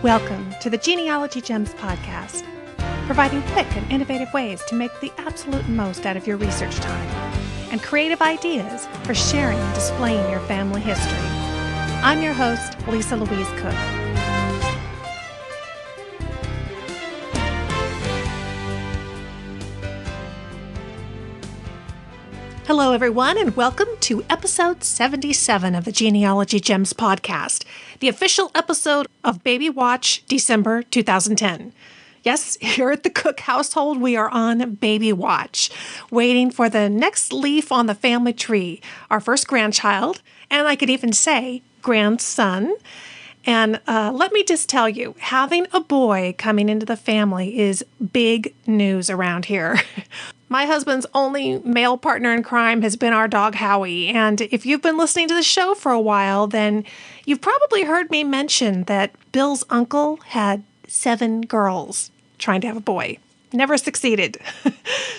Welcome to the Genealogy Gems podcast, providing quick and innovative ways to make the absolute most out of your research time and creative ideas for sharing and displaying your family history. I'm your host, Louise Cooke. Hello, everyone, and welcome to episode 77 of the Genealogy Gems podcast, the official episode of Baby Watch December 2010. Yes, here at the Cooke household, we are on Baby Watch, waiting for the next leaf on the family tree, our first grandchild, and I could even say grandson. And let me just tell you, having a boy coming into the family is big news around here. My husband's only male partner in crime has been our dog, Howie. And if you've been listening to the show for a while, then you've probably heard me mention that Bill's uncle had 7 girls trying to have a boy. Never succeeded.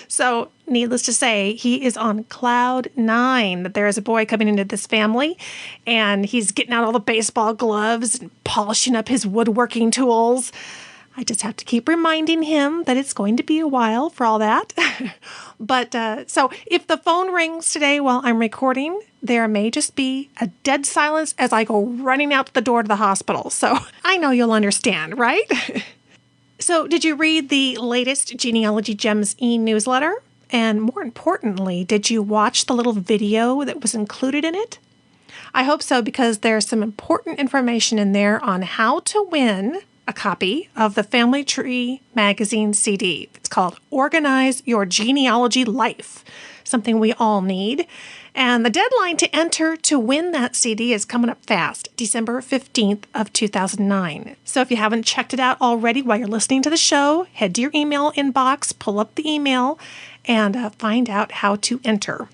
So, needless to say, he is on cloud 9 that there is a boy coming into this family, and he's getting out all the baseball gloves and polishing up his woodworking tools. I just have to keep reminding him that it's going to be a while for all that. But so if the phone rings today while I'm recording, there may just be a dead silence as I go running out the door to the hospital. So I know you'll understand, right? So did you read the latest Genealogy Gems e-newsletter? And more importantly, did you watch the little video that was included in it? I hope so, because there's some important information in there on how to win a copy of the Family Tree magazine CD. It's called Organize Your Genealogy Life, something we all need. And the deadline to enter to win that CD is coming up fast, December 15th of 2009. So if you haven't checked it out already while you're listening to the show, head to your email inbox, pull up the email, and find out how to enter.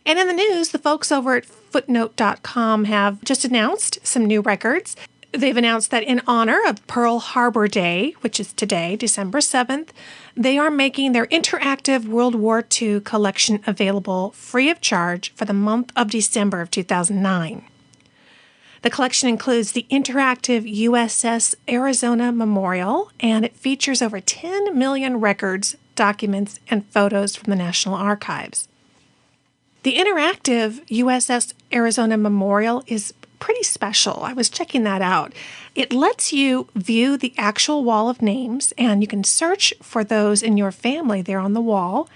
And in the news, the folks over at footnote.com have just announced some new records. They've announced that in honor of Pearl Harbor Day, which is today, December 7th, they are making their interactive World War II collection available free of charge for the month of December of 2009. The collection includes the interactive USS Arizona Memorial, and it features over 10 million records, documents, and photos from the National Archives. The interactive USS Arizona Memorial is pretty special. I was checking that out. It lets you view the actual wall of names, and you can search for those in your family there on the wall.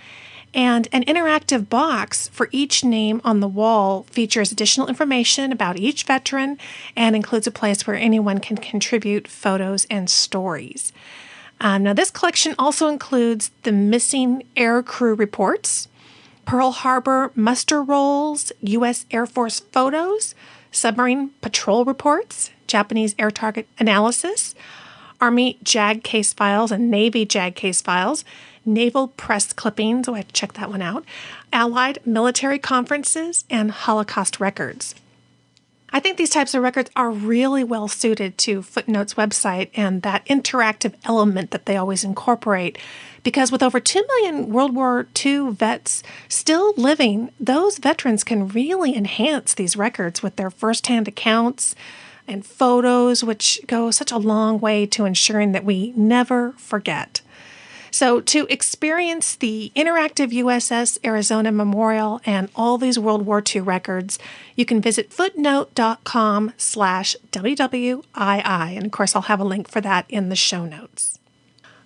And an interactive box for each name on the wall features additional information about each veteran and includes a place where anyone can contribute photos and stories. Now, this collection also includes the missing air crew reports, Pearl Harbor muster rolls, U.S. Air Force photos, submarine patrol reports, Japanese air target analysis, Army JAG case files and Navy JAG case files, naval press clippings, I have to check that one out, Allied military conferences, and Holocaust records. I think these types of records are really well suited to Footnote's website and that interactive element that they always incorporate, because with over 2 million World War II vets still living, those veterans can really enhance these records with their firsthand accounts and photos, which go such a long way to ensuring that we never forget. So to experience the interactive USS Arizona Memorial and all these World War II records, you can visit footnote.com/WWII. And of course, I'll have a link for that in the show notes.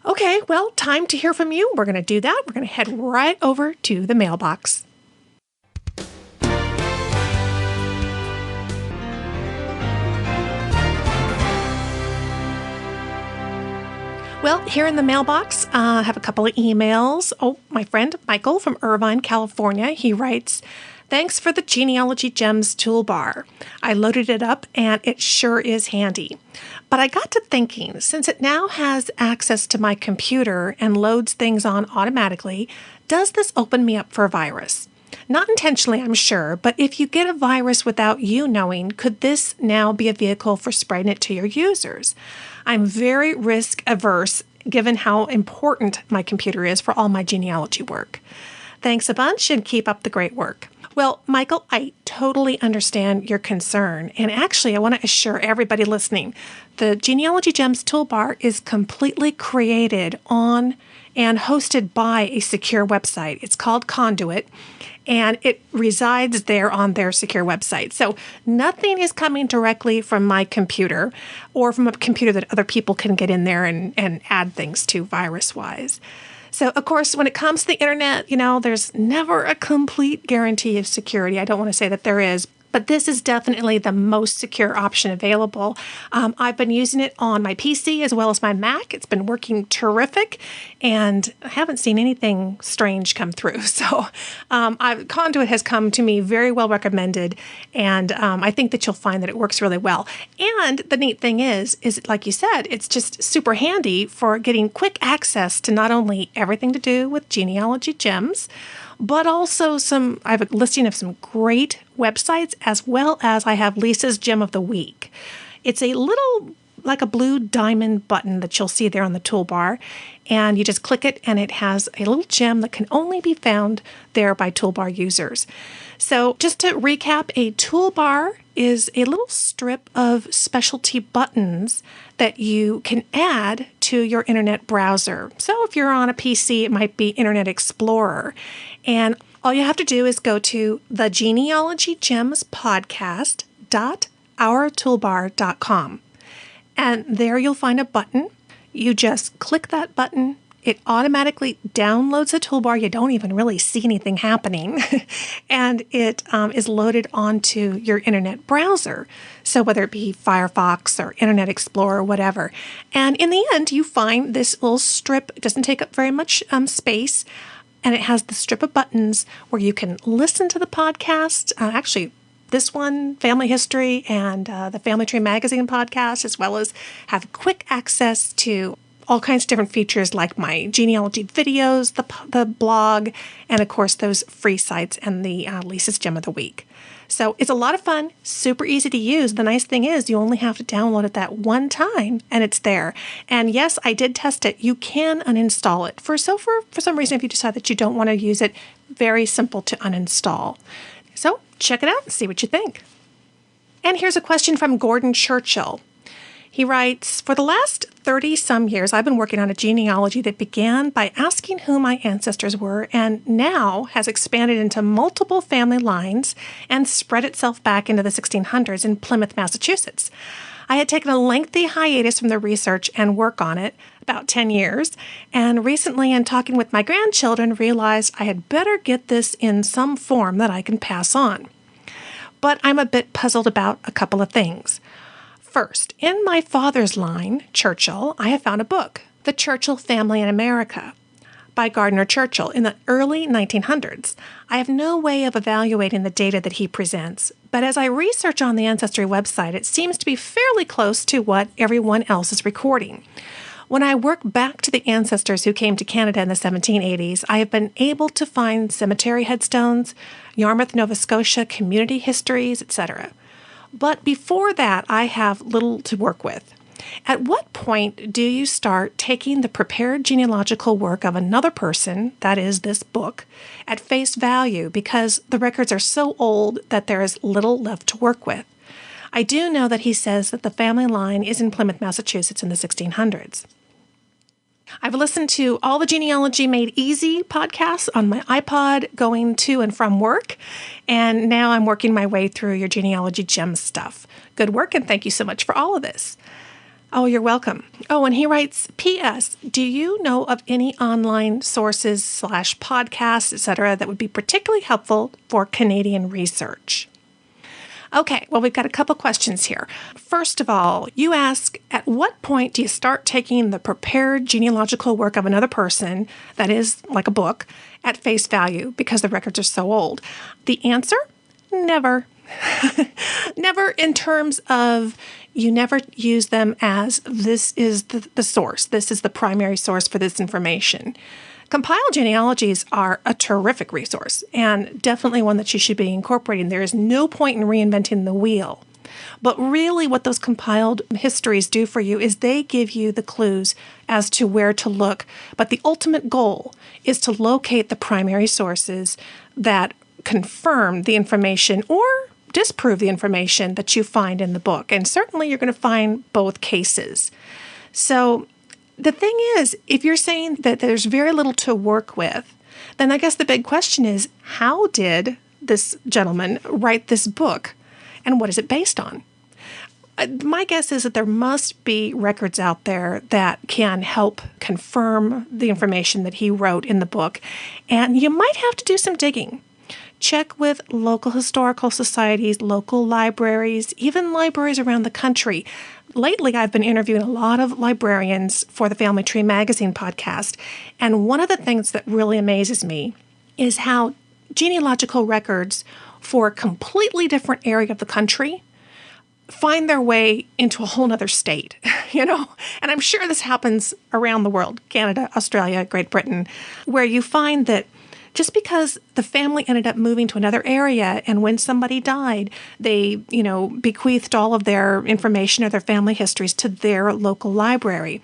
Okay, well, time to hear from you. We're going to do that. We're going to head right over to the mailbox. Well, here in the mailbox, I have a couple of emails. Oh, my friend Michael from Irvine, California, he writes, "Thanks for the Genealogy Gems Toolbar. I loaded it up and it sure is handy. But I got to thinking, since it now has access to my computer and loads things on automatically, does this open me up for a virus? Not intentionally, I'm sure, but if you get a virus without you knowing, could this now be a vehicle for spreading it to your users? I'm very risk averse given how important my computer is for all my genealogy work. Thanks a bunch and keep up the great work." Well, Michael, I totally understand your concern. And actually, I want to assure everybody listening, the Genealogy Gems Toolbar is completely created on and hosted by a secure website. It's called Conduit, and it resides there on their secure website. So nothing is coming directly from my computer or from a computer that other people can get in there and add things to virus-wise. So, of course, when it comes to the internet, there's never a complete guarantee of security. I don't want to say that there is, but this is definitely the most secure option available. I've been using it on my PC as well as my Mac. It's been working terrific, and I haven't seen anything strange come through. So Conduit has come to me very well recommended, and I think that you'll find that it works really well. And the neat thing is like you said, it's just super handy for getting quick access to not only everything to do with genealogy gems, but also I have a listing of some great websites, as well as I have Lisa's Gem of the Week. It's a little, like a blue diamond button that you'll see there on the toolbar, and you just click it, and it has a little gem that can only be found there by toolbar users. So just to recap, a toolbar is a little strip of specialty buttons that you can add to your internet browser. So if you're on a PC, it might be Internet Explorer. And all you have to do is go to the Genealogy Gems podcast.ourtoolbar.com. And there you'll find a button. You just click that button. It automatically downloads the toolbar. You don't even really see anything happening. And it is loaded onto your internet browser. So whether it be Firefox or Internet Explorer or whatever. And in the end, you find this little strip. It doesn't take up very much space. And it has the strip of buttons where you can listen to the podcast. Actually, this one, Family History, and the Family Tree Magazine podcast, as well as have quick access to all kinds of different features like my genealogy videos, the blog, and of course those free sites and the Lisa's Gem of the Week. So it's a lot of fun, super easy to use. The nice thing is you only have to download it that one time and it's there. And yes, I did test it. You can uninstall it. For some reason, if you decide that you don't want to use it, very simple to uninstall. So check it out and see what you think. And here's a question from Gordon Churchill. He writes, for the last 30-some years, I've been working on a genealogy that began by asking who my ancestors were and now has expanded into multiple family lines and spread itself back into the 1600s in Plymouth, Massachusetts. I had taken a lengthy hiatus from the research and work on it, about 10 years, and recently in talking with my grandchildren realized I had better get this in some form that I can pass on. But I'm a bit puzzled about a couple of things. First, in my father's line, Churchill, I have found a book, The Churchill Family in America, by Gordon Churchill in the early 1900s. I have no way of evaluating the data that he presents, but as I research on the Ancestry website, it seems to be fairly close to what everyone else is recording. When I work back to the ancestors who came to Canada in the 1780s, I have been able to find cemetery headstones, Yarmouth, Nova Scotia community histories, etc. But before that, I have little to work with. At what point do you start taking the prepared genealogical work of another person, that is this book, at face value because the records are so old that there is little left to work with? I do know that he says that the family line is in Plymouth, Massachusetts in the 1600s. I've listened to all the Genealogy Made Easy podcasts on my iPod going to and from work, and now I'm working my way through your Genealogy Gems stuff. Good work, and thank you so much for all of this. Oh, you're welcome. Oh, and he writes, P.S. Do you know of any online sources / podcasts, etc., that would be particularly helpful for Canadian research? Okay, well, we've got a couple questions here. First of all, you ask, at what point do you start taking the prepared genealogical work of another person, that is, like a book, at face value because the records are so old? The answer? Never. Never in terms of you never use them as this is the source. This is the primary source for this information. Compiled genealogies are a terrific resource and definitely one that you should be incorporating. There is no point in reinventing the wheel. But really what those compiled histories do for you is they give you the clues as to where to look. But the ultimate goal is to locate the primary sources that confirm the information or disprove the information that you find in the book. And certainly you're going to find both cases. So the thing is, if you're saying that there's very little to work with, then I guess the big question is, how did this gentleman write this book, and what is it based on? My guess is that there must be records out there that can help confirm the information that he wrote in the book, and you might have to do some digging. Check with local historical societies, local libraries, even libraries around the country. Lately, I've been interviewing a lot of librarians for the Family Tree Magazine podcast, and one of the things that really amazes me is how genealogical records for a completely different area of the country find their way into a whole nother state, and I'm sure this happens around the world, Canada, Australia, Great Britain, where you find that just because the family ended up moving to another area and when somebody died, they, bequeathed all of their information or their family histories to their local library.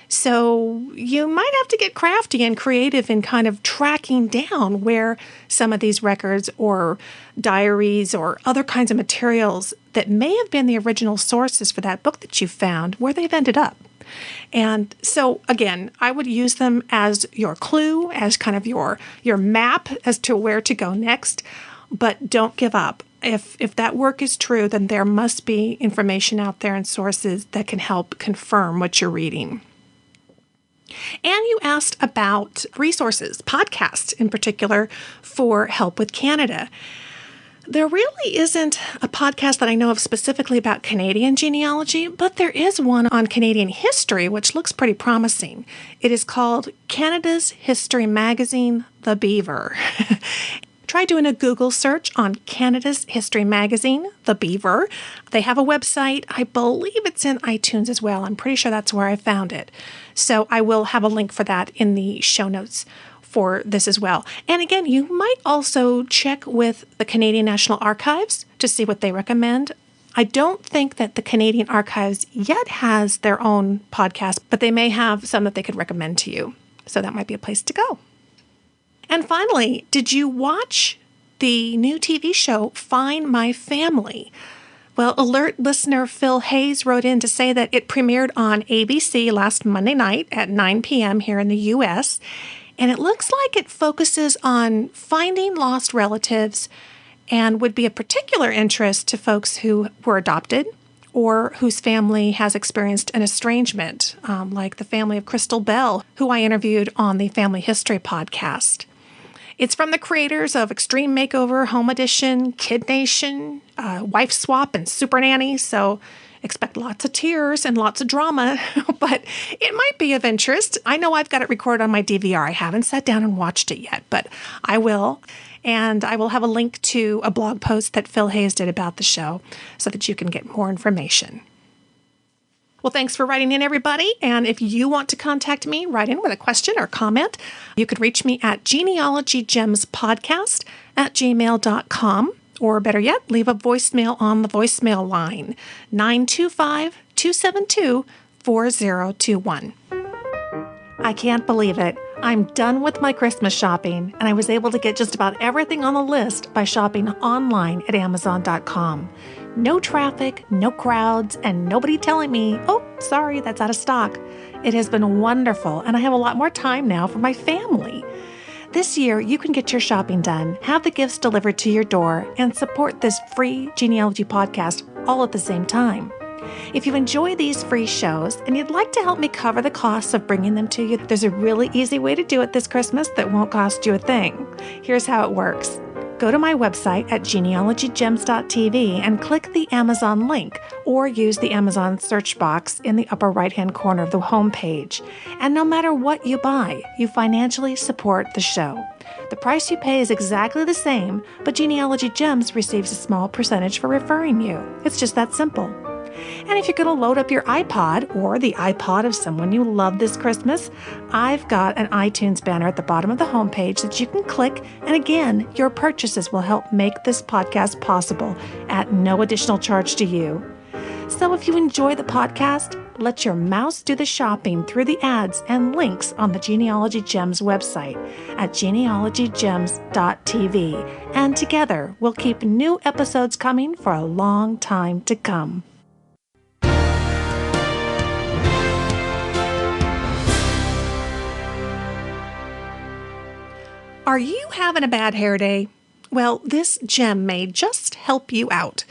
So you might have to get crafty and creative in kind of tracking down where some of these records or diaries or other kinds of materials that may have been the original sources for that book that you found, where they've ended up. And so, again, I would use them as your clue, as kind of your map as to where to go next, but don't give up. If that work is true, then there must be information out there and sources that can help confirm what you're reading. And you asked about resources, podcasts in particular, for help with Canada. There really isn't a podcast that I know of specifically about Canadian genealogy, but there is one on Canadian history, which looks pretty promising. It is called Canada's History Magazine, The Beaver. Try doing a Google search on Canada's History Magazine, The Beaver. They have a website. I believe it's in iTunes as well. I'm pretty sure that's where I found it. So I will have a link for that in the show notes for this as well. And again, you might also check with the Canadian National Archives to see what they recommend. I don't think that the Canadian Archives yet has their own podcast, but they may have some that they could recommend to you. So that might be a place to go. And finally, did you watch the new TV show, Find My Family? Well, alert listener Phil Haye wrote in to say that it premiered on ABC last Monday night at 9 p.m. here in the U.S., and it looks like it focuses on finding lost relatives and would be of particular interest to folks who were adopted or whose family has experienced an estrangement, like the family of Crystal Bell, who I interviewed on the Family History podcast. It's from the creators of Extreme Makeover, Home Edition, Kid Nation, Wife Swap, and Super Nanny, so expect lots of tears and lots of drama, but it might be of interest. I know I've got it recorded on my DVR. I haven't sat down and watched it yet, but I will. And I will have a link to a blog post that Phil Haye did about the show so that you can get more information. Well, thanks for writing in, everybody. And if you want to contact me, write in with a question or comment. You could reach me at genealogygemspodcast@gmail.com. Or better yet, leave a voicemail on the voicemail line, 925-272-4021. I can't believe it. I'm done with my Christmas shopping, and I was able to get just about everything on the list by shopping online at Amazon.com. No traffic, no crowds, and nobody telling me, oh, sorry, that's out of stock. It has been wonderful, and I have a lot more time now for my family. This year, you can get your shopping done, have the gifts delivered to your door, and support this free genealogy podcast all at the same time. If you enjoy these free shows and you'd like to help me cover the costs of bringing them to you, there's a really easy way to do it this Christmas that won't cost you a thing. Here's how it works. Go to my website at genealogygems.tv and click the Amazon link, or use the Amazon search box in the upper right-hand corner of the homepage. And no matter what you buy, you financially support the show. The price you pay is exactly the same, but Genealogy Gems receives a small percentage for referring you. It's just that simple. And if you're going to load up your iPod or the iPod of someone you love this Christmas, I've got an iTunes banner at the bottom of the homepage that you can click. And again, your purchases will help make this podcast possible at no additional charge to you. So if you enjoy the podcast, let your mouse do the shopping through the ads and links on the Genealogy Gems website at genealogygems.tv. And together, we'll keep new episodes coming for a long time to come. Are you having a bad hair day? Well, this gem may just help you out.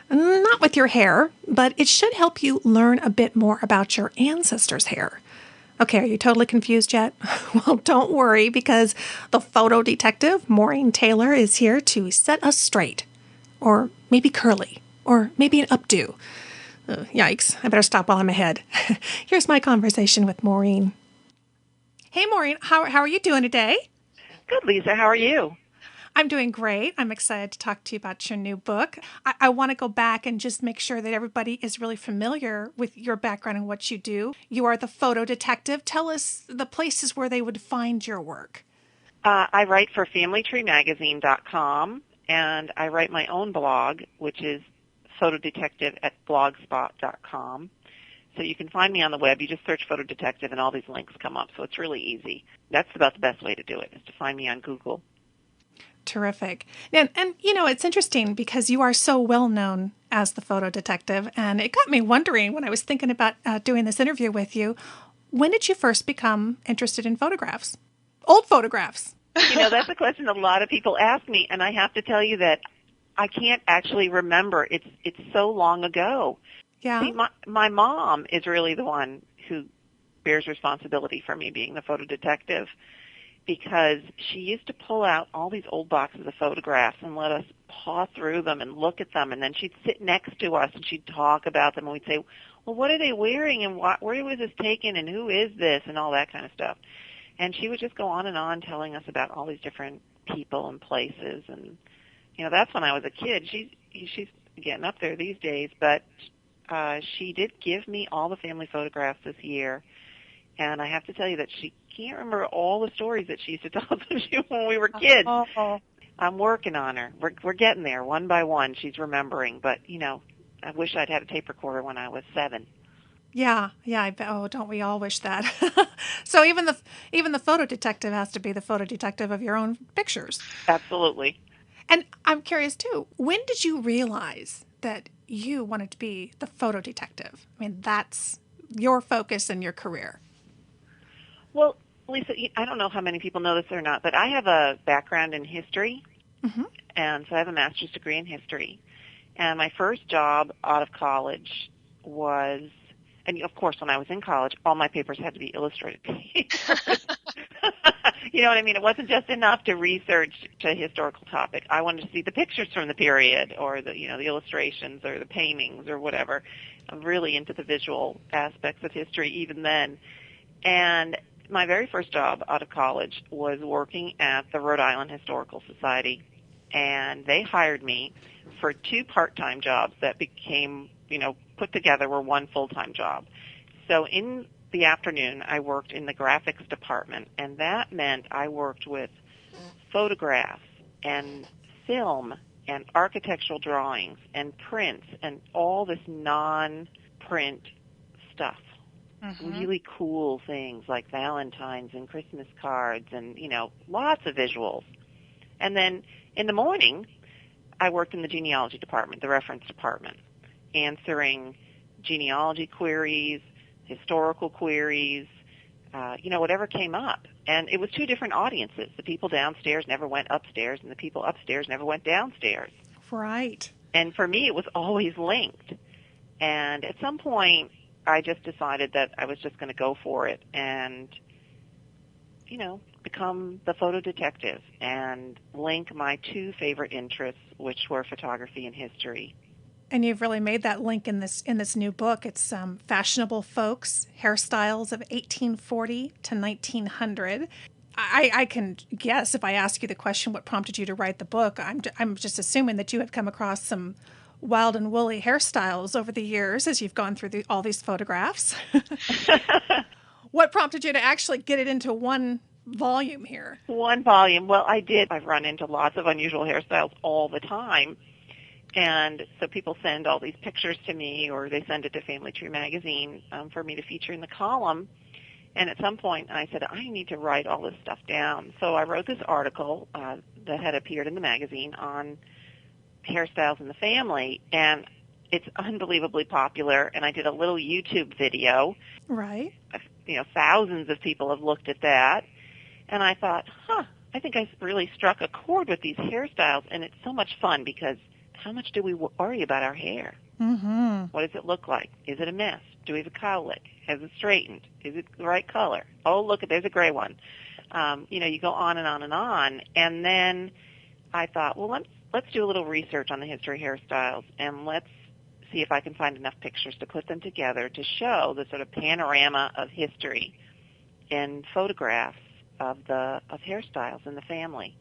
Not with your hair, but it should help you learn a bit more about your ancestors' hair. Okay, are you totally confused yet? Well, don't worry, because the photo detective, Maureen Taylor, is here to set us straight. Or maybe curly. Or maybe an updo. Yikes, I better stop while I'm ahead. Here's my conversation with Maureen. Hey, Maureen, how are you doing today? Good, Lisa. How are you? I'm doing great. I'm excited to talk to you about your new book. I want to go back and just make sure that everybody is really familiar with your background and what you do. You are the photo detective. Tell us the places where they would find your work. I write for FamilyTreeMagazine.com, and I write my own blog, which is photodetective@blogspot.com. So you can find me on the web. You just search Photo Detective, and all these links come up. So it's really easy. That's about the best way to do it, is to find me on Google. Terrific. And you know, it's interesting because you are so well known as the photo detective. And it got me wondering when I was thinking about doing this interview with you, when did you first become interested in photographs? Old photographs. You know, that's a question a lot of people ask me, and I have to tell you that I can't actually remember. It's so long ago. Yeah. See, my mom is really the one who bears responsibility for me being the photo detective, because she used to pull out all these old boxes of photographs and let us paw through them and look at them, and then she'd sit next to us and she'd talk about them, and we'd say, well, what are they wearing, and where was this taken, and who is this, and all that kind of stuff. And she would just go on and on telling us about all these different people and places, and you know, that's when I was a kid. She's getting up there these days, but she did give me all the family photographs this year, and I have to tell you that she can't remember all the stories that she used to tell us when we were kids. I'm working on her. We're getting there one by one. She's remembering, but you know, I wish I'd had a tape recorder when I was 7. Yeah. Oh, don't we all wish that? So even the photo detective has to be the photo detective of your own pictures. Absolutely. And I'm curious too, when did you realize that you wanted to be the photo detective? I mean, that's your focus in your career. Well, Lisa, I don't know how many people know this or not, but I have a background in history, and so I have a master's degree in history. And my first job out of college was, and of course when I was in college, all my papers had to be illustrated papers. You know what I mean? It wasn't just enough to research a historical topic. I wanted to see the pictures from the period, or the illustrations or the paintings or whatever. I'm really into the visual aspects of history even then. And my very first job out of college was working at the Rhode Island Historical Society, and they hired me for 2 part-time jobs that became, put together were one full-time job. So in the afternoon, I worked in the graphics department, and that meant I worked with photographs and film and architectural drawings and prints and all this non-print stuff. Really cool things like Valentine's and Christmas cards and, lots of visuals. And then in the morning, I worked in the genealogy department, the reference department, answering genealogy queries, historical queries, whatever came up. And it was 2 different audiences. The people downstairs never went upstairs, and the people upstairs never went downstairs. Right. And for me, it was always linked. And at some point, I just decided that I was just going to go for it and, become the photo detective and link my 2 favorite interests, which were photography and history. And you've really made that link in this new book. It's Fashionable Folks, Hairstyles of 1840 to 1900. I can guess if I ask you the question, what prompted you to write the book, I'm just assuming that you had come across some wild and woolly hairstyles over the years as you've gone through all these photographs. What prompted you to actually get it into one volume here? One volume. Well, I did. I've run into lots of unusual hairstyles all the time. And so people send all these pictures to me, or they send it to Family Tree Magazine for me to feature in the column. And at some point, I said, I need to write all this stuff down. So I wrote this article that had appeared in the magazine on hairstyles in the family, and it's unbelievably popular. And I did a little YouTube video. Right. Thousands of people have looked at that. And I thought, I think I really struck a chord with these hairstyles, and it's so much fun because how much do we worry about our hair? Mm-hmm. What does it look like? Is it a mess? Do we have a cowlick? Has it straightened? Is it the right color? Oh, look, there's a gray one. You go on and on and on. And then I thought, well, let's do a little research on the history of hairstyles, and let's see if I can find enough pictures to put them together to show the sort of panorama of history in photographs of hairstyles in the family.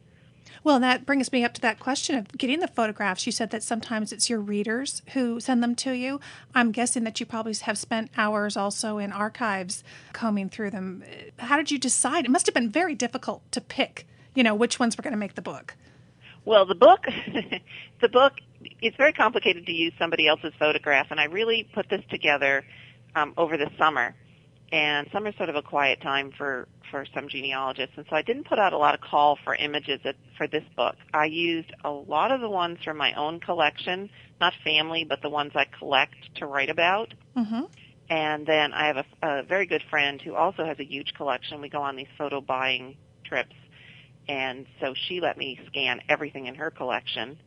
Well, that brings me up to that question of getting the photographs. You said that sometimes it's your readers who send them to you. I'm guessing that you probably have spent hours also in archives combing through them. How did you decide? It must have been very difficult to pick, which ones were going to make the book. Well, the book, it's very complicated to use somebody else's photograph, and I really put this together over the summer. And summer's sort of a quiet time for some genealogists, and so I didn't put out a lot of call for images for this book. I used a lot of the ones from my own collection, not family, but the ones I collect to write about. Mm-hmm. And then I have a very good friend who also has a huge collection. We go on these photo buying trips, and so she let me scan everything in her collection,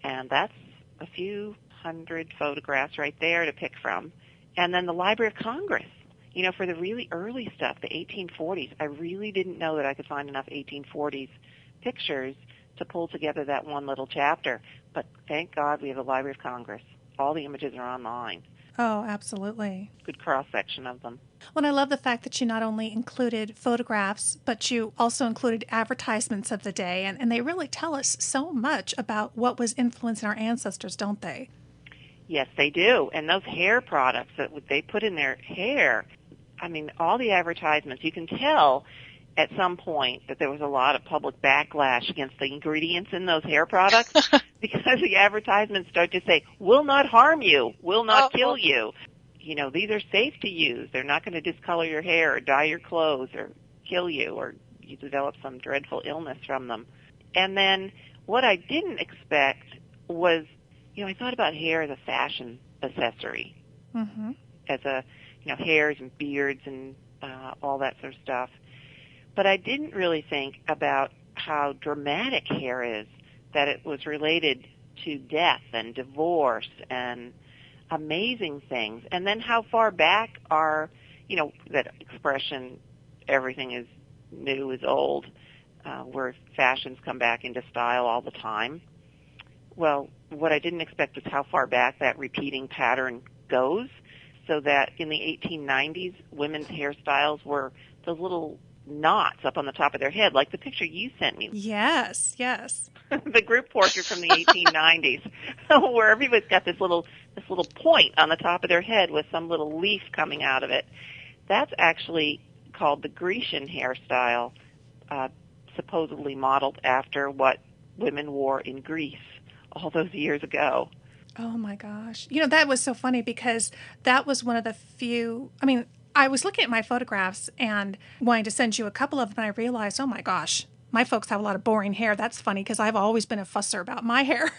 and that's a few hundred photographs right there to pick from. And then the Library of Congress. For the really early stuff, the 1840s, I really didn't know that I could find enough 1840s pictures to pull together that one little chapter. But thank God we have the Library of Congress. All the images are online. Oh, absolutely. Good cross-section of them. Well, I love the fact that you not only included photographs, but you also included advertisements of the day. And they really tell us so much about what was influencing our ancestors, don't they? Yes, they do. And those hair products that they put in their hair, all the advertisements, you can tell at some point that there was a lot of public backlash against the ingredients in those hair products because the advertisements start to say, will not harm you, will not kill you. These are safe to use. They're not going to discolor your hair or dye your clothes or kill you or you develop some dreadful illness from them. And then what I didn't expect was, I thought about hair as a fashion accessory, mm-hmm. as hairs and beards and all that sort of stuff. But I didn't really think about how dramatic hair is, that it was related to death and divorce and amazing things. And then how far back are, that expression, everything is new is old, where fashions come back into style all the time. Well, what I didn't expect was how far back that repeating pattern goes, so that in the 1890s, women's hairstyles were those little knots up on the top of their head, like the picture you sent me. Yes, yes. The group portrait from the 1890s, where everybody's got this little point on the top of their head with some little leaf coming out of it. That's actually called the Grecian hairstyle, supposedly modeled after what women wore in Greece all those years ago. Oh my gosh. That was so funny because that was one of the few, I was looking at my photographs and wanting to send you a couple of them, and I realized, oh my gosh, my folks have a lot of boring hair. That's funny because I've always been a fusser about my hair.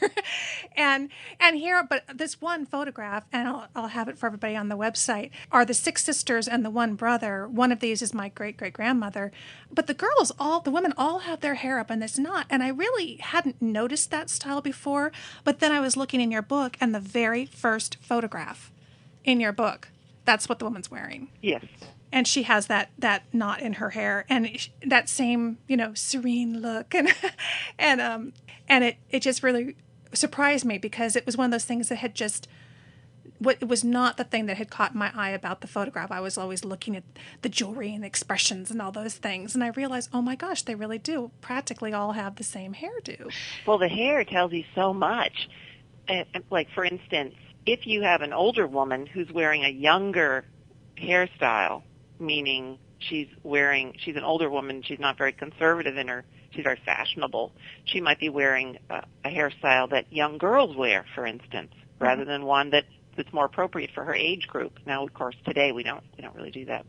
and here, but this one photograph, and I'll have it for everybody on the website, are the 6 sisters and the 1 brother. One of these is my great-great-grandmother. But the women all have their hair up in this knot. And I really hadn't noticed that style before. But then I was looking in your book, and the very first photograph in your book, that's what the woman's wearing. Yes. And she has that knot in her hair and that same, serene look. And it just really surprised me because it was one of those things that had it was not the thing that had caught my eye about the photograph. I was always looking at the jewelry and the expressions and all those things. And I realized, oh my gosh, they really do practically all have the same hairdo. Well, the hair tells you so much. Like, for instance, if you have an older woman who's wearing a younger hairstyle, meaning she's an older woman, she's not very conservative in her She's very fashionable. She might be wearing a hairstyle that young girls wear, for instance, rather than one that's more appropriate for her age group. Now, of course, today we don't really do that,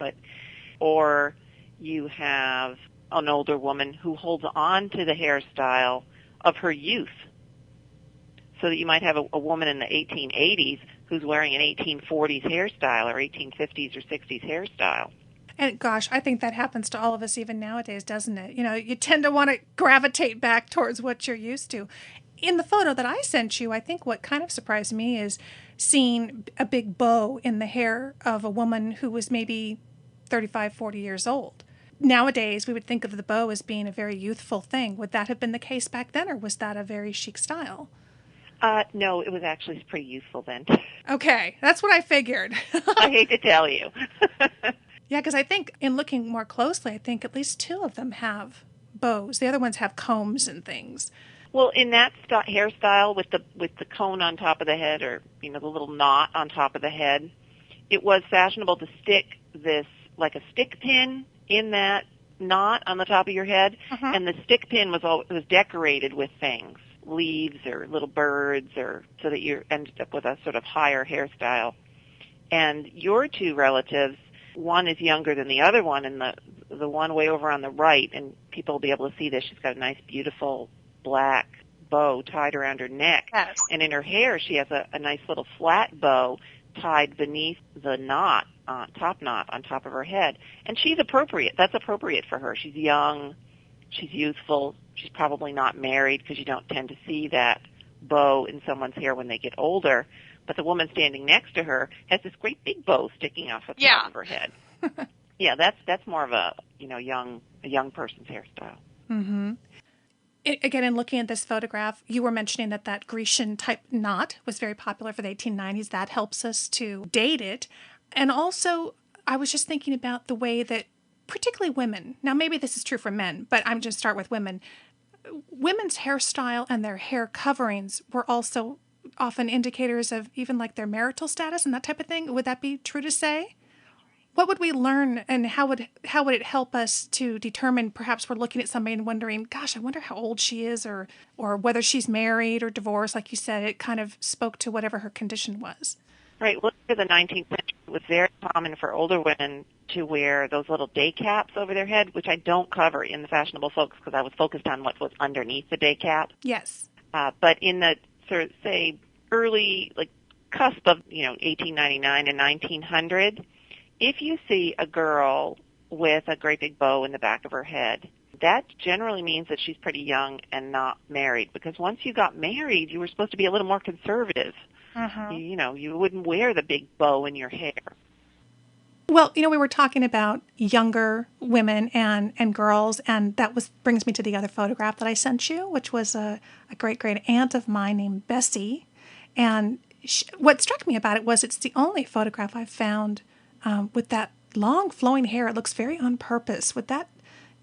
or you have an older woman who holds on to the hairstyle of her youth. So that you might have a woman in the 1880s who's wearing an 1840s hairstyle or 1850s or 60s hairstyle. And gosh, I think that happens to all of us even nowadays, doesn't it? You tend to want to gravitate back towards what you're used to. In the photo that I sent you, I think what kind of surprised me is seeing a big bow in the hair of a woman who was maybe 35, 40 years old. Nowadays, we would think of the bow as being a very youthful thing. Would that have been the case back then, or was that a very chic style? No, it was actually pretty useful then. Okay, that's what I figured. I hate to tell you. Yeah, because I think in looking more closely, I think at least two of them have bows. The other ones have combs and things. Well, in that hairstyle with the cone on top of the head, or the little knot on top of the head, it was fashionable to stick this like a stick pin in that knot on the top of your head, and the stick pin was decorated with things, leaves or little birds, or so that you ended up with a sort of higher hairstyle. And your two relatives, one is younger than the other one, and the one way over on the right, and people will be able to see this, she's got a nice, beautiful black bow tied around her neck. Yes. And in her hair, she has a nice little flat bow tied beneath the knot, top knot on top of her head. And she's appropriate. That's appropriate for her. She's young. She's youthful. She's probably not married, because you don't tend to see that bow in someone's hair when they get older. But the woman standing next to her has this great big bow sticking off the top of her head. Yeah, that's more of a young person's hairstyle. Mm-hmm. Again, in looking at this photograph, you were mentioning that Grecian type knot was very popular for the 1890s. That helps us to date it. And also, I was just thinking about the way that particularly women, now maybe this is true for men, but I'm going to start with women. Women's hairstyle and their hair coverings were also often indicators of even like their marital status and that type of thing. Would that be true to say? What would we learn, and how would it help us to determine, perhaps we're looking at somebody and wondering, gosh, I wonder how old she is, or whether she's married or divorced. Like you said, it kind of spoke to whatever her condition was. Right. Well, in the 19th century, it was very common for older women to wear those little day caps over their head, which I don't cover in the fashionable focus because I was focused on what was underneath the day cap. Yes. But in the sort of, say, early, cusp of, 1899 and 1900, if you see a girl with a great big bow in the back of her head, that generally means that she's pretty young and not married, because once you got married, you were supposed to be a little more conservative. You wouldn't wear the big bow in your hair. Well, we were talking about younger women and girls, and that brings me to the other photograph that I sent you, which was a great aunt of mine named Bessie. And what struck me about it was it's the only photograph I've found with that long flowing hair. It looks very on purpose. Would that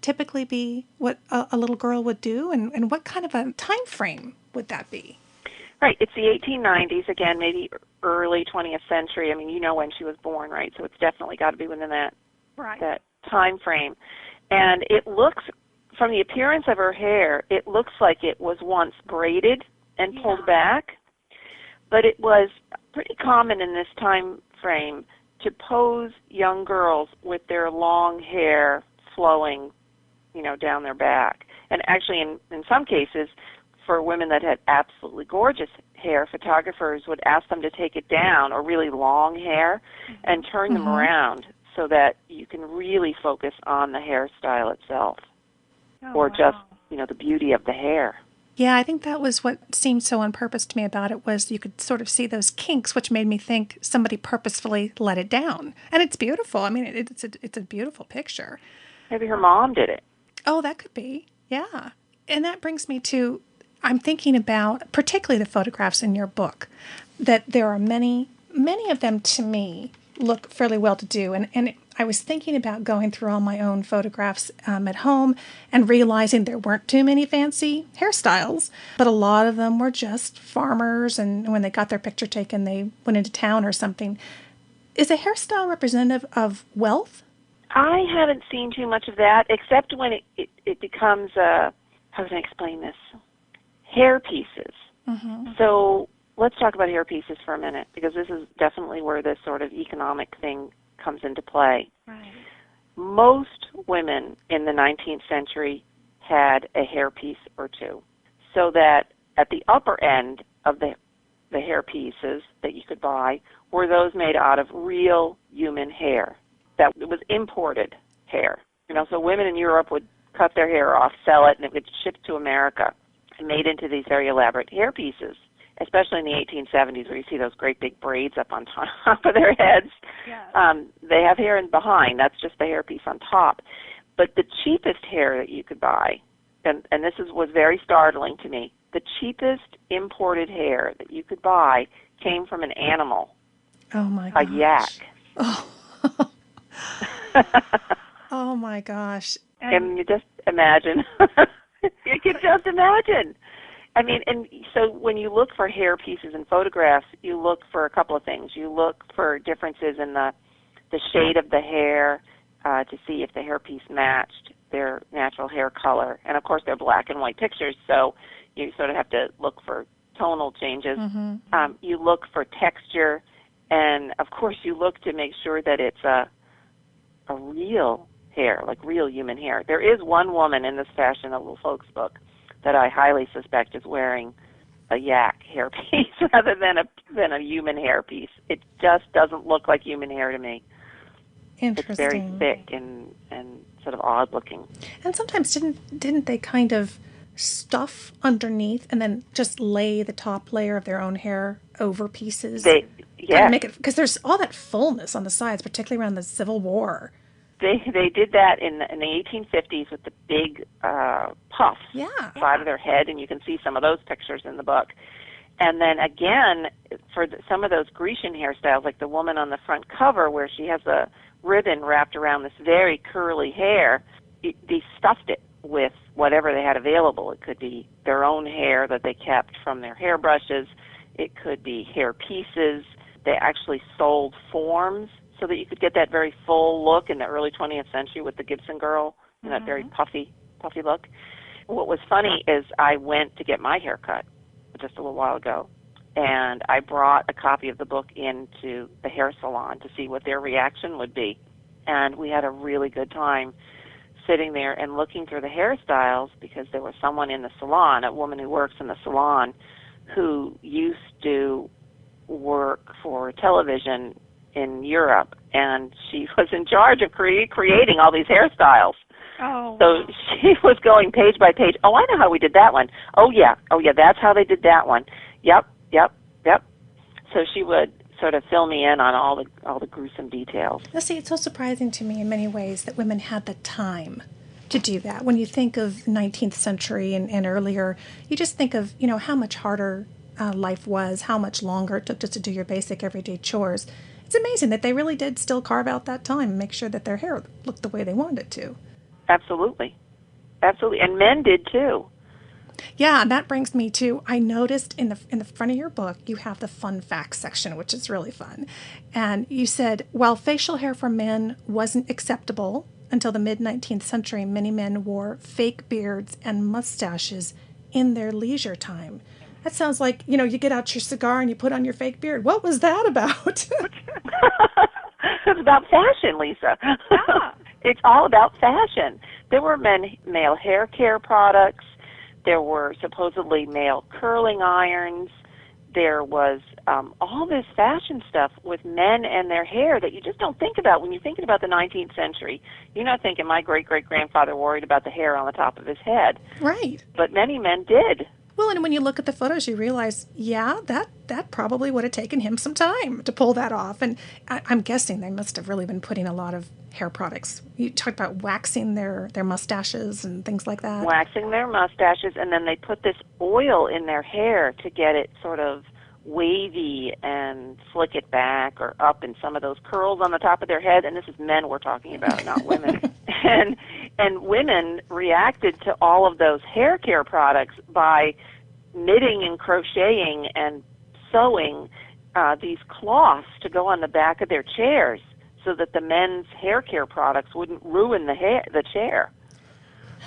typically be what a little girl would do? And what kind of a time frame would that be? Right. It's the 1890s, again, maybe early 20th century. I mean, you know when she was born, right? So it's definitely got to be within that time frame. And it looks, from the appearance of her hair, it looks like it was once braided and pulled back. But it was pretty common in this time frame to pose young girls with their long hair flowing, down their back. And actually, in some cases, for women that had absolutely gorgeous hair, photographers would ask them to take it down, or really long hair, and turn them around so that you can really focus on the hairstyle itself, just, the beauty of the hair. Yeah, I think that was what seemed so on purpose to me about it, was you could sort of see those kinks, which made me think somebody purposefully let it down. And it's beautiful. I mean, it's a beautiful picture. Maybe her mom did it. Oh, that could be. Yeah. And that brings me to, I'm thinking about particularly the photographs in your book, that there are many of them to me look fairly well to do. And I was thinking about going through all my own photographs at home and realizing there weren't too many fancy hairstyles, but a lot of them were just farmers, and when they got their picture taken, they went into town or something. Is a hairstyle representative of wealth? I haven't seen too much of that, except when it becomes how can I explain this? Hair pieces. So let's talk about hair pieces for a minute, because this is definitely where this sort of economic thing comes into play. Right. Most women in the 19th century had a hair piece or two, so that at the upper end of the hair pieces that you could buy were those made out of real human hair that was imported hair. So women in Europe would cut their hair off, sell it, and it would ship to America and made into these very elaborate hair pieces, especially in the 1870s, where you see those great big braids up on top of their heads. Yes. They have hair in behind. That's just the hair piece on top. But the cheapest hair that you could buy, and this was very startling to me, the cheapest imported hair that you could buy came from an animal. Oh, my gosh. A yak. Oh. Oh, my gosh. And you just imagine. You can just imagine. I mean, and so when you look for hair pieces in photographs, you look for a couple of things. You look for differences in the shade of the hair to see if the hair piece matched their natural hair color. And, of course, they're black and white pictures, so you sort of have to look for tonal changes. You look for texture, and, of course, you look to make sure that it's a real hair, like real human hair. There is one woman in this fashionable folks book that I highly suspect is wearing a yak hair piece rather than a human hair piece. It just doesn't look like human hair to me. Interesting. It's very thick and sort of odd looking. And sometimes didn't they kind of stuff underneath and then just lay the top layer of their own hair over pieces? Yeah. Make it, because there's all that fullness on the sides, particularly around the Civil War. They did that in the 1850s with the big puffs side of their head, and you can see some of those pictures in the book. And then again, for some of those Grecian hairstyles, like the woman on the front cover where she has a ribbon wrapped around this very curly hair, they stuffed it with whatever they had available. It could be their own hair that they kept from their hairbrushes. It could be hair pieces. They actually sold forms so that you could get that very full look in the early 20th century with the Gibson girl, and that very puffy look. What was funny is I went to get my hair cut just a little while ago, and I brought a copy of the book into the hair salon to see what their reaction would be. And we had a really good time sitting there and looking through the hairstyles, because there was someone in the salon, a woman who works in the salon, who used to work for television in Europe, and she was in charge of creating all these hairstyles. Oh. So she was going page by page. Oh, I know how we did that one. Oh yeah, that's how they did that one. Yep. So she would sort of fill me in on all the gruesome details. Now, see, it's so surprising to me in many ways that women had the time to do that. When you think of 19th century and earlier, you just think of, how much harder life was, how much longer it took just to do your basic everyday chores. It's amazing that they really did still carve out that time and make sure that their hair looked the way they wanted it to. Absolutely. And men did too. Yeah, and that brings me to, I noticed in the front of your book, you have the fun facts section, which is really fun. And you said, while facial hair for men wasn't acceptable until the mid-19th century, many men wore fake beards and mustaches in their leisure time. That sounds like, you get out your cigar and you put on your fake beard. What was that about? It's about fashion, Lisa. Yeah. It's all about fashion. There were male hair care products. There were supposedly male curling irons. There was all this fashion stuff with men and their hair that you just don't think about when you're thinking about the 19th century. You're not thinking my great-great-grandfather worried about the hair on the top of his head. Right. But many men did. Well, and when you look at the photos, you realize, that probably would have taken him some time to pull that off. And I'm guessing they must have really been putting a lot of hair products. You talked about waxing their mustaches and things like that. Waxing their mustaches, and then they put this oil in their hair to get it sort of wavy and slick it back or up in some of those curls on the top of their head. And this is men we're talking about, not women. And women reacted to all of those hair care products by knitting and crocheting and sewing these cloths to go on the back of their chairs so that the men's hair care products wouldn't ruin the chair.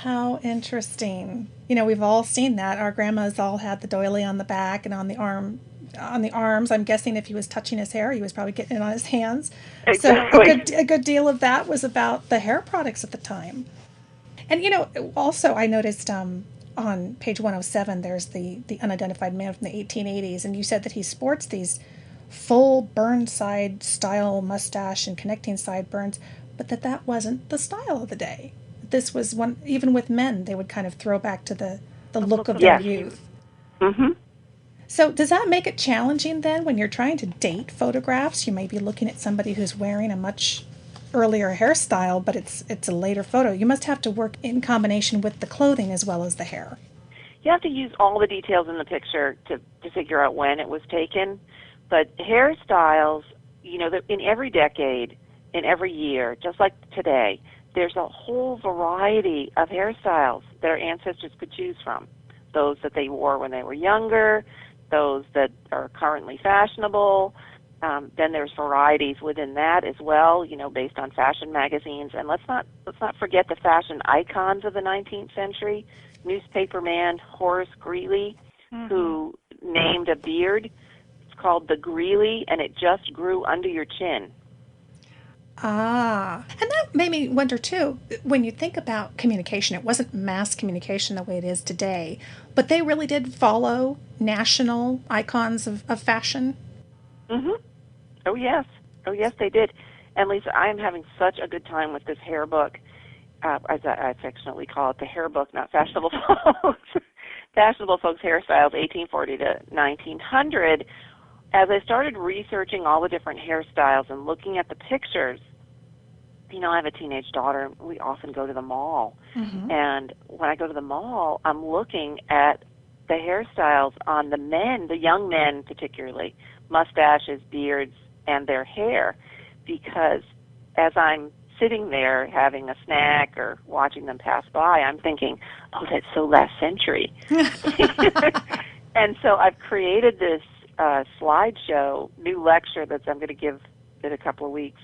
How interesting. We've all seen that. Our grandmas all had the doily on the back and on the arms. I'm guessing if he was touching his hair, he was probably getting it on his hands. Exactly. So a good deal of that was about the hair products at the time. And also I noticed on page 107 there's the unidentified man from the 1880s, and you said that he sports these full Burnside style mustache and connecting sideburns, but that wasn't the style of the day. This was one, even with men, they would kind of throw back to the look of their youth. Mm-hmm. So does that make it challenging then when you're trying to date photographs? You may be looking at somebody who's wearing a much earlier hairstyle, but it's a later photo. You must have to work in combination with the clothing as well as the hair. You have to use all the details in the picture to figure out when it was taken. But hairstyles, in every decade, in every year, just like today, there's a whole variety of hairstyles that our ancestors could choose from. Those that they wore when they were younger, those that are currently fashionable. Then there's varieties within that as well, based on fashion magazines. And let's not forget the fashion icons of the 19th century. Newspaperman Horace Greeley, who named a beard. It's called the Greeley, and it just grew under your chin. Ah, and that made me wonder too, when you think about communication, it wasn't mass communication the way it is today, but they really did follow national icons of fashion. Mm-hmm. Oh, yes, they did. And Lisa, I am having such a good time with this hair book, as I affectionately call it, the hair book, not Fashionable Folks. Fashionable Folks Hairstyles, 1840 to 1900. As I started researching all the different hairstyles and looking at the pictures, I have a teenage daughter. We often go to the mall. Mm-hmm. And when I go to the mall, I'm looking at the hairstyles on the men, the young men particularly, mustaches, beards, and their hair. Because as I'm sitting there having a snack or watching them pass by, I'm thinking, oh, that's so last century. And so I've created this slideshow, new lecture that I'm going to give in a couple of weeks,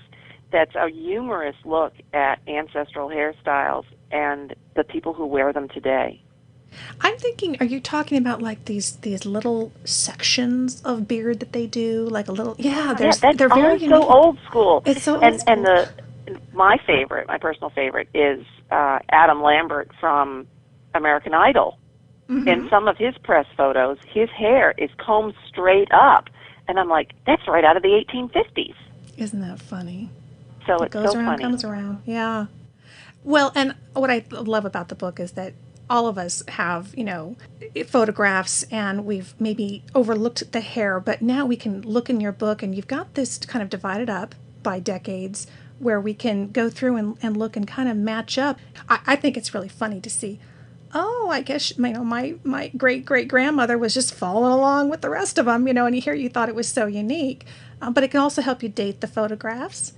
that's a humorous look at ancestral hairstyles and the people who wear them today. I'm thinking, are you talking about like these little sections of beard that they do, like a little? Yeah, they're very unique. So old school. It's so old school. And my personal favorite, is Adam Lambert from American Idol. Mm-hmm. In some of his press photos, his hair is combed straight up, and I'm like, that's right out of the 1850s. Isn't that funny? So it's goes so around, funny. Comes around, yeah. Well, and what I love about the book is that all of us have, photographs, and we've maybe overlooked the hair, but now we can look in your book, and you've got this kind of divided up by decades where we can go through and look and kind of match up. I think it's really funny to see, oh, I guess, my great-great-grandmother was just following along with the rest of them, and here you thought it was so unique. But it can also help you date the photographs.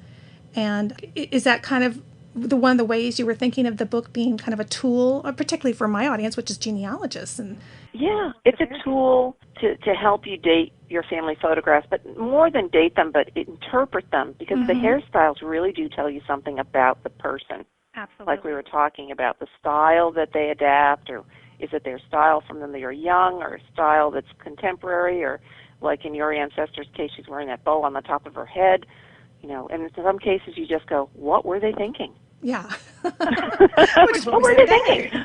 And is that kind of one of the ways you were thinking of the book being kind of a tool, particularly for my audience, which is genealogists? And yeah, it's a tool to help you date your family photographs, but more than date them, but interpret them, because the hairstyles really do tell you something about the person. Absolutely. Like we were talking about the style that they adapt, or is it their style from when they were young, or a style that's contemporary, or like in your ancestor's case, she's wearing that bow on the top of her head. And in some cases you just go, what were they thinking? Yeah. What were they thinking?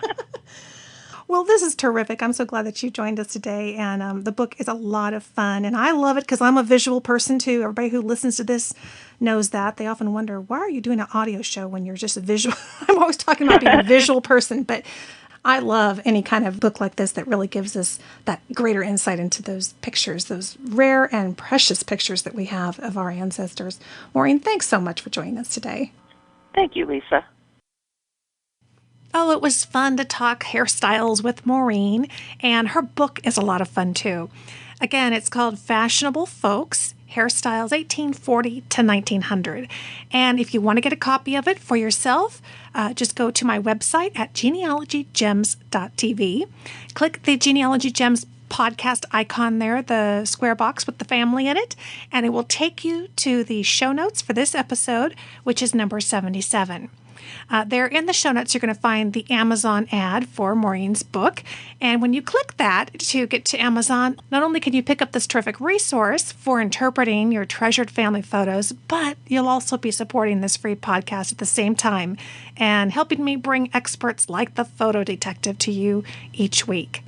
Well, this is terrific. I'm so glad that you joined us today. And the book is a lot of fun. And I love it because I'm a visual person, too. Everybody who listens to this knows that. They often wonder, why are you doing an audio show when you're just a visual? I'm always talking about being a visual person. But I love any kind of book like this that really gives us that greater insight into those pictures, those rare and precious pictures that we have of our ancestors. Maureen, thanks so much for joining us today. Thank you, Lisa. Oh, it was fun to talk hairstyles with Maureen, and her book is a lot of fun, too. Again, it's called Fashionable Folks, Hairstyles 1840 to 1900. And if you want to get a copy of it for yourself, just go to my website at genealogygems.tv. Click the Genealogy Gems podcast icon there, the square box with the family in it, and it will take you to the show notes for this episode, which is number 77. There in the show notes, you're going to find the Amazon ad for Maureen's book. And when you click that to get to Amazon, not only can you pick up this terrific resource for interpreting your treasured family photos, but you'll also be supporting this free podcast at the same time and helping me bring experts like the photo detective to you each week.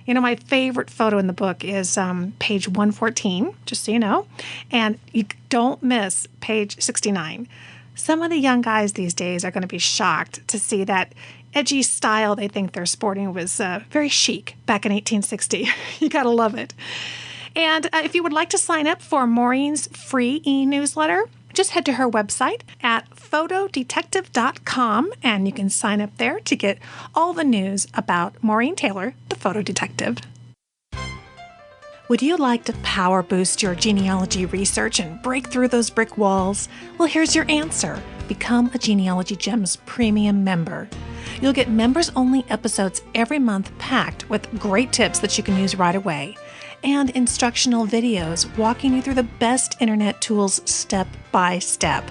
You know, my favorite photo in the book is page 114, just so you know, and you don't miss page 69. Some of the young guys these days are going to be shocked to see that edgy style they think they're sporting was very chic back in 1860. You got to love it. And if you would like to sign up for Maureen's free e-newsletter, just head to her website at photodetective.com, and you can sign up there to get all the news about Maureen Taylor, the photo detective. Would you like to power boost your genealogy research and break through those brick walls? Well, here's your answer. Become a Genealogy Gems premium member. You'll get members-only episodes every month packed with great tips that you can use right away, and instructional videos walking you through the best internet tools step by step.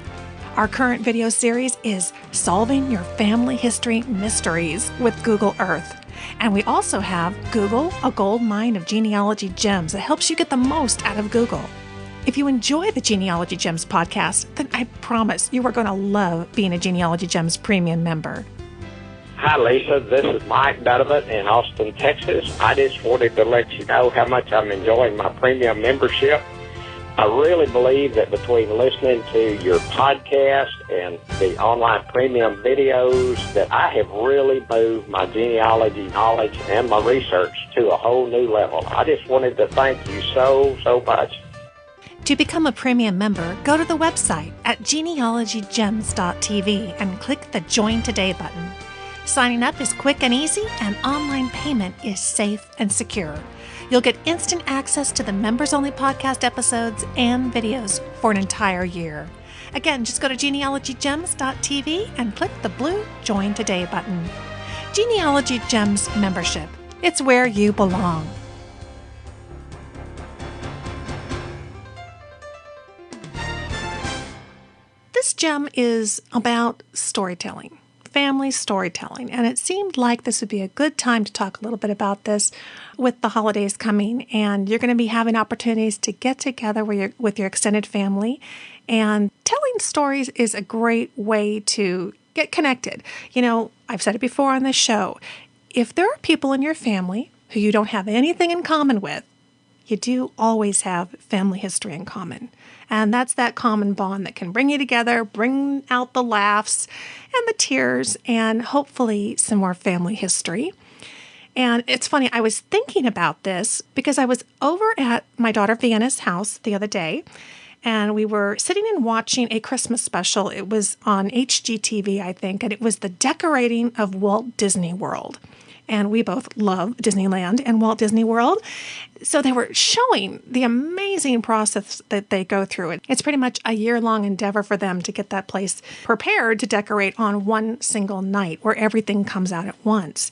Our current video series is Solving Your Family History Mysteries with Google Earth. And we also have Google, a gold mine of genealogy gems that helps you get the most out of Google. If you enjoy the Genealogy Gems podcast, then I promise you are going to love being a Genealogy Gems premium member. Hi, Lisa. This is Mike Donovan in Austin, Texas. I just wanted to let you know how much I'm enjoying my premium membership. I really believe that between listening to your podcast and the online premium videos, that I have really moved my genealogy knowledge and my research to a whole new level. I just wanted to thank you so much. To become a premium member, go to the website at genealogygems.tv and click the Join Today button. Signing up is quick and easy, and online payment is safe and secure. You'll get instant access to the members-only podcast episodes and videos for an entire year. Again, just go to genealogygems.tv and click the blue Join Today button. Genealogy Gems membership. It's where you belong. This gem is about storytelling. Family storytelling, and it seemed like this would be a good time to talk a little bit about this with the holidays coming, and you're going to be having opportunities to get together with your extended family, and telling stories is a great way to get connected. You know, I've said it before on this show, if there are people in your family who you don't have anything in common with, you do always have family history in common. And that's that common bond that can bring you together, bring out the laughs and the tears, and hopefully some more family history. And it's funny, I was thinking about this because I was over at my daughter Vienna's house the other day, and we were sitting and watching a Christmas special. It was on HGTV, I think, and it was the decorating of Walt Disney World. And we both love Disneyland and Walt Disney World. So they were showing the amazing process that they go through. It's pretty much a year-long endeavor for them to get that place prepared to decorate on one single night where everything comes out at once.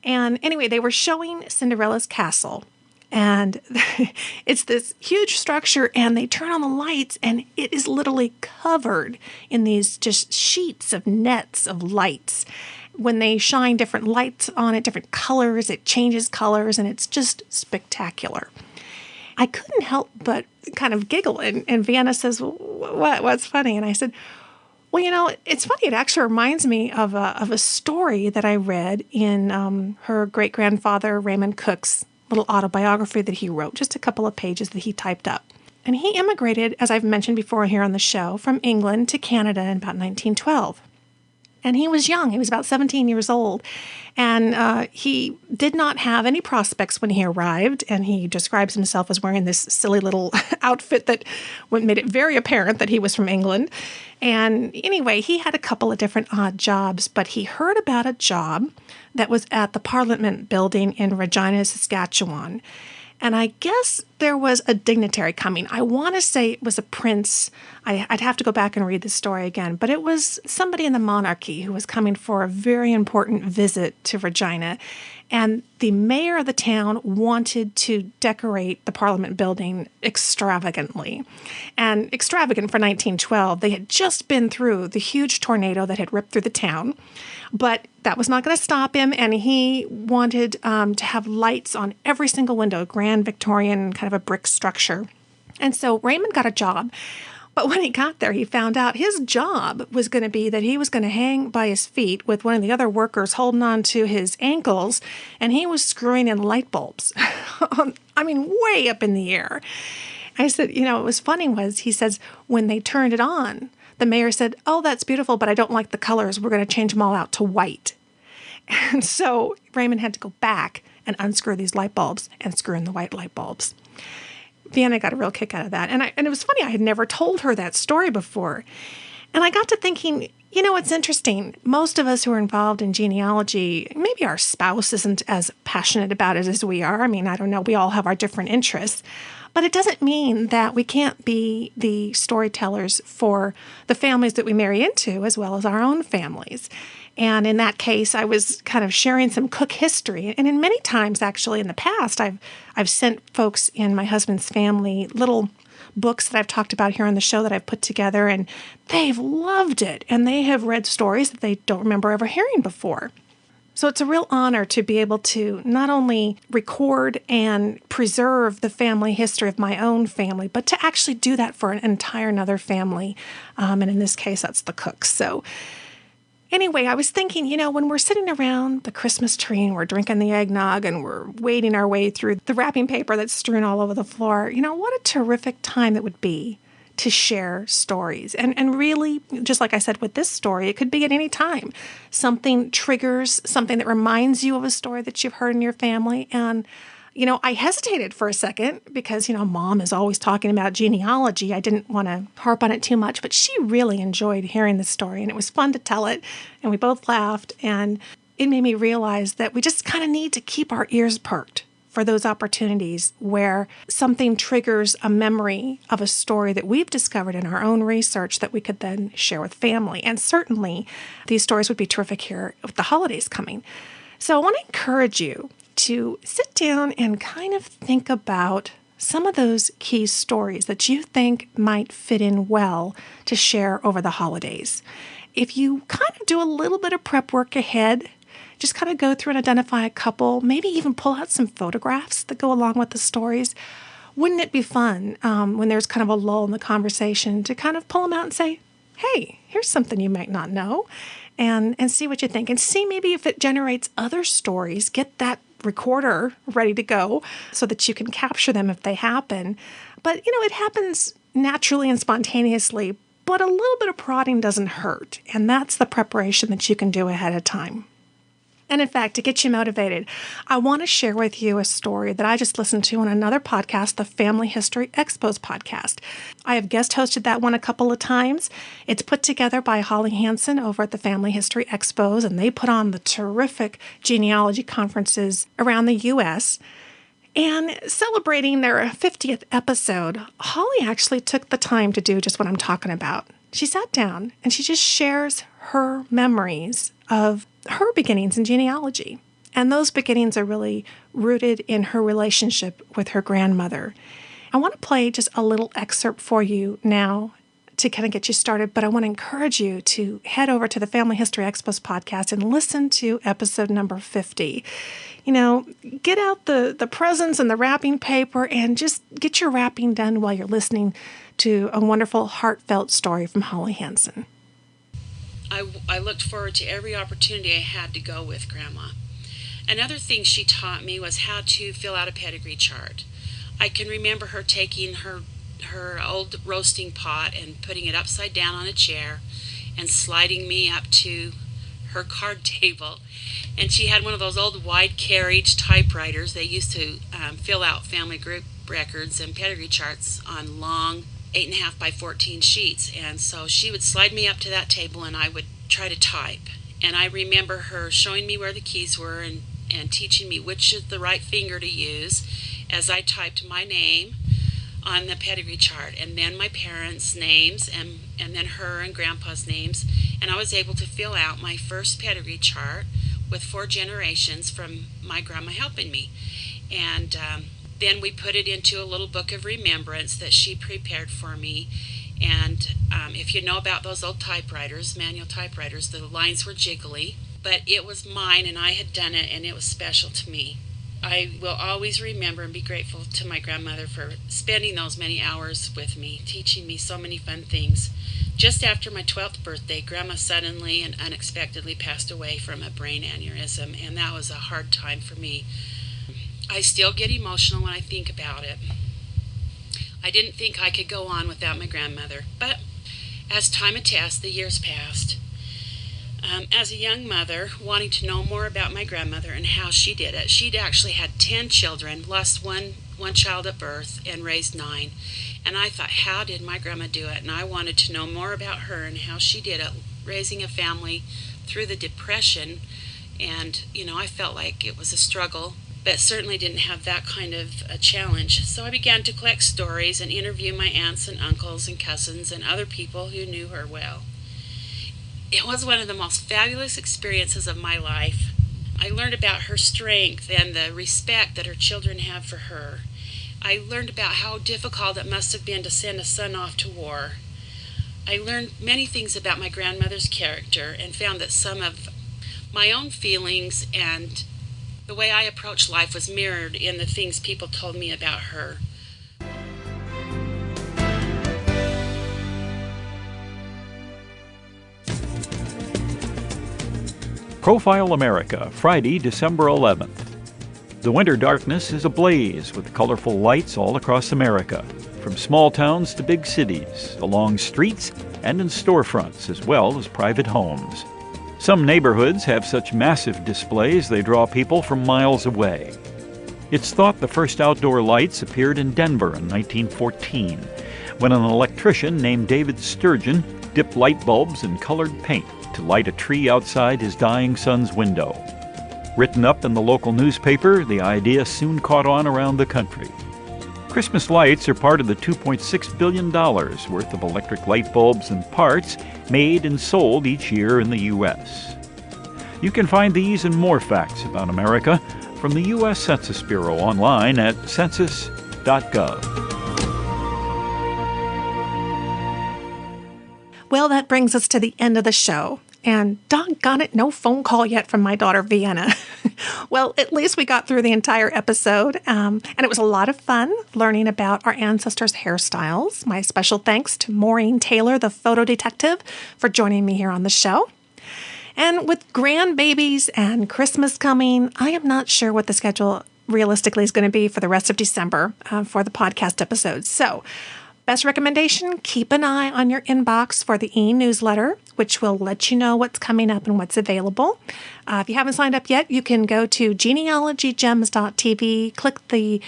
And anyway, they were showing Cinderella's castle. And it's this huge structure, and they turn on the lights, and it is literally covered in these just sheets of nets of lights. When they shine different lights on it, different colors, it changes colors, and it's just spectacular. I couldn't help but kind of giggle, and Vienna says, what's funny? And I said, well, you know, it's funny. It actually reminds me of a story that I read in her great-grandfather Raymond Cooke's little autobiography that he wrote, just a couple of pages that he typed up. And he immigrated, as I've mentioned before here on the show, from England to Canada in about 1912. And he was young. He was about 17 years old. And he did not have any prospects when he arrived. And he describes himself as wearing this silly little outfit that made it very apparent that he was from England. And anyway, he had a couple of different odd jobs. But he heard about a job that was at the Parliament building in Regina, Saskatchewan. And I guess there was a dignitary coming. I want to say it was a prince. I'd have to go back and read the story again, but it was somebody in the monarchy who was coming for a very important visit to Regina. And the mayor of the town wanted to decorate the Parliament building extravagantly. And extravagant for 1912. They had just been through the huge tornado that had ripped through the town. But that was not going to stop him, and he wanted to have lights on every single window, grand Victorian kind of a brick structure. And so Raymond got a job. But when he got there, he found out his job was going to be that he was going to hang by his feet with one of the other workers holding on to his ankles, and he was screwing in light bulbs. I mean, way up in the air. I said, what was funny was he says when they turned it on, the mayor said, "Oh, that's beautiful, but I don't like the colors. We're going to change them all out to white." And so Raymond had to go back and unscrew these light bulbs and screw in the white light bulbs. Vienna got a real kick out of that. And it was funny, I had never told her that story before. And I got to thinking, it's interesting. Most of us who are involved in genealogy, maybe our spouse isn't as passionate about it as we are. I mean, I don't know. We all have our different interests. But it doesn't mean that we can't be the storytellers for the families that we marry into as well as our own families. And in that case, I was kind of sharing some Cooke history. And in many times, actually, in the past, I've sent folks in my husband's family little books that I've talked about here on the show that I've put together, and they've loved it. And they have read stories that they don't remember ever hearing before. So it's a real honor to be able to not only record and preserve the family history of my own family, but to actually do that for an entire another family. And in this case, that's the Cookes. So anyway, I was thinking, when we're sitting around the Christmas tree and we're drinking the eggnog and we're wading our way through the wrapping paper that's strewn all over the floor, what a terrific time it would be to share stories. And really, just like I said with this story, it could be at any time. Something triggers something that reminds you of a story that you've heard in your family. And, I hesitated for a second because, Mom is always talking about genealogy. I didn't want to harp on it too much, but she really enjoyed hearing the story, and it was fun to tell it, and we both laughed, and it made me realize that we just kind of need to keep our ears perked for those opportunities where something triggers a memory of a story that we've discovered in our own research that we could then share with family. And certainly these stories would be terrific here with the holidays coming. So I want to encourage you to sit down and kind of think about some of those key stories that you think might fit in well to share over the holidays. If you kind of do a little bit of prep work ahead, just kind of go through and identify a couple, maybe even pull out some photographs that go along with the stories. Wouldn't it be fun when there's kind of a lull in the conversation to kind of pull them out and say, hey, here's something you might not know, and see what you think. And see maybe if it generates other stories, get that recorder ready to go so that you can capture them if they happen. But, it happens naturally and spontaneously, but a little bit of prodding doesn't hurt. And that's the preparation that you can do ahead of time. And in fact, to get you motivated, I want to share with you a story that I just listened to on another podcast, the Family History Expos podcast. I have guest hosted that one a couple of times. It's put together by Holly Hansen over at the Family History Expos, and they put on the terrific genealogy conferences around the U.S. And celebrating their 50th episode, Holly actually took the time to do just what I'm talking about. She sat down and she just shares her memories of her beginnings in genealogy. And those beginnings are really rooted in her relationship with her grandmother. I want to play just a little excerpt for you now to kind of get you started, but I want to encourage you to head over to the Family History Expos podcast and listen to episode number 50. Get out the presents and the wrapping paper and just get your wrapping done while you're listening to a wonderful, heartfelt story from Holly Hansen. I looked forward to every opportunity I had to go with Grandma. Another thing she taught me was how to fill out a pedigree chart. I can remember her taking her old roasting pot and putting it upside down on a chair and sliding me up to her card table. And she had one of those old wide carriage typewriters. They used to fill out family group records and pedigree charts on long 8.5 by 14 sheets. And so she would slide me up to that table and I would try to type. And I remember her showing me where the keys were and and teaching me which is the right finger to use as I typed my name on the pedigree chart, and then my parents' names, and then her and Grandpa's names, and I was able to fill out my first pedigree chart with 4 generations from my grandma helping me. And then we put it into a little book of remembrance that she prepared for me. And if you know about those old typewriters, manual typewriters, the lines were jiggly, but it was mine and I had done it, and it was special to me. I will always remember and be grateful to my grandmother for spending those many hours with me, teaching me so many fun things. Just after my 12th birthday, Grandma suddenly and unexpectedly passed away from a brain aneurysm, and that was a hard time for me. I still get emotional when I think about it. I didn't think I could go on without my grandmother, but as time attests, the years passed. As a young mother, wanting to know more about my grandmother and how she did it, she'd actually had 10 children, lost one child at birth, and raised 9. And I thought, how did my grandma do it? And I wanted to know more about her and how she did it, raising a family through the Depression. And, I felt like it was a struggle, but certainly didn't have that kind of a challenge. So I began to collect stories and interview my aunts and uncles and cousins and other people who knew her well. It was one of the most fabulous experiences of my life. I learned about her strength and the respect that her children have for her. I learned about how difficult it must have been to send a son off to war. I learned many things about my grandmother's character and found that some of my own feelings and the way I approached life was mirrored in the things people told me about her. Profile America, Friday, December 11th. The winter darkness is ablaze with colorful lights all across America, from small towns to big cities, along streets and in storefronts, as well as private homes. Some neighborhoods have such massive displays they draw people from miles away. It's thought the first outdoor lights appeared in Denver in 1914, when an electrician named David Sturgeon dipped light bulbs in colored paint to light a tree outside his dying son's window. Written up in the local newspaper, the idea soon caught on around the country. Christmas lights are part of the $2.6 billion worth of electric light bulbs and parts made and sold each year in the U.S. You can find these and more facts about America from the U.S. Census Bureau online at census.gov. Well, that brings us to the end of the show. And doggone it, no phone call yet from my daughter, Vienna. Well, at least we got through the entire episode, and it was a lot of fun learning about our ancestors' hairstyles. My special thanks to Maureen Taylor, the photo detective, for joining me here on the show. And with grandbabies and Christmas coming, I am not sure what the schedule realistically is going to be for the rest of December for the podcast episodes. So, best recommendation, keep an eye on your inbox for the e-newsletter, which will let you know what's coming up and what's available. If you haven't signed up yet, you can go to genealogygems.tv, click the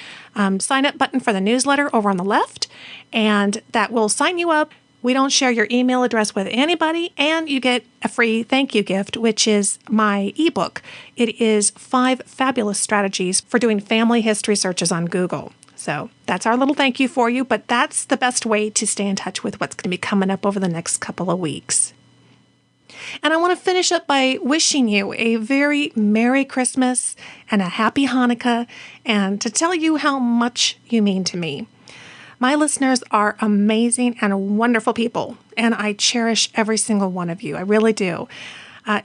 sign up button for the newsletter over on the left, and that will sign you up. We don't share your email address with anybody, and you get a free thank you gift, which is my ebook. It is 5 fabulous strategies for doing family history searches on Google. So that's our little thank you for you, but that's the best way to stay in touch with what's going to be coming up over the next couple of weeks. And I want to finish up by wishing you a very Merry Christmas and a Happy Hanukkah, and to tell you how much you mean to me. My listeners are amazing and wonderful people, and I cherish every single one of you. I really do.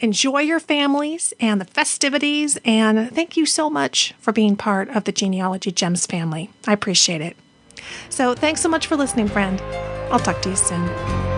Enjoy your families and the festivities, and thank you so much for being part of the Genealogy Gems family. I appreciate it. So thanks so much for listening, friend. I'll talk to you soon.